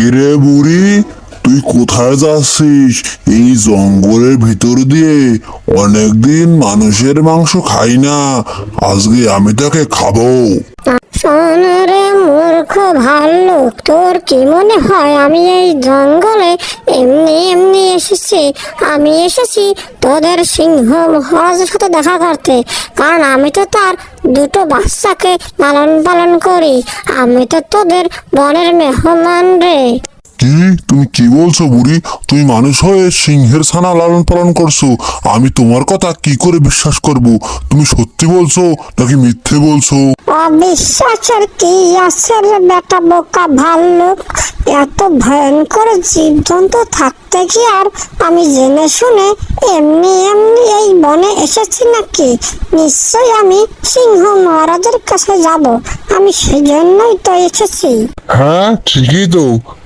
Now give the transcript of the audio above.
কিরে বুড়ি, তুই কোথায় যাচ্ছিস? এই জঙ্গলের ভিতর দিয়ে অনেকদিন মানুষের মাংস খাই না, আজকে আমি তাকে খাবো। শোনরে মূর্খ ভাল্লুক, তোর কি মনে হয় আমি এই জঙ্গলে এমনি এমনি এসেছি? আমি এসেছি তোদের সিংহ মহারাজের সাথে দেখা করতে, কারণ আমি তো তার দুটো বাচ্চাকে লালন পালন করি। আমি তো তোদের বনের মেহমান রে। কি তুমি কি বলছো বুড়ি? তুমি মানুষ হয়ে সিংহের ছানা লালন পালন করছো? আমি তোমার কথা কি করে বিশ্বাস করব? তুমি সত্যি বলছো নাকি মিথ্যে বলছো? অবিশ্বাসের কি আছে রে বেটা বোকা ভাল্লুক? এত ভয়ঙ্কর জীবজন্তু থাকতে কি আর আমি জেনে শুনে এমনি এমনি এই বনে এসেছি নাকি? নিশ্চয়ই আমি সিংহ মহারাজের কাছে যাব, আমি সেই জন্যই তো এসেছি। হ্যাঁ ঠিকই তো,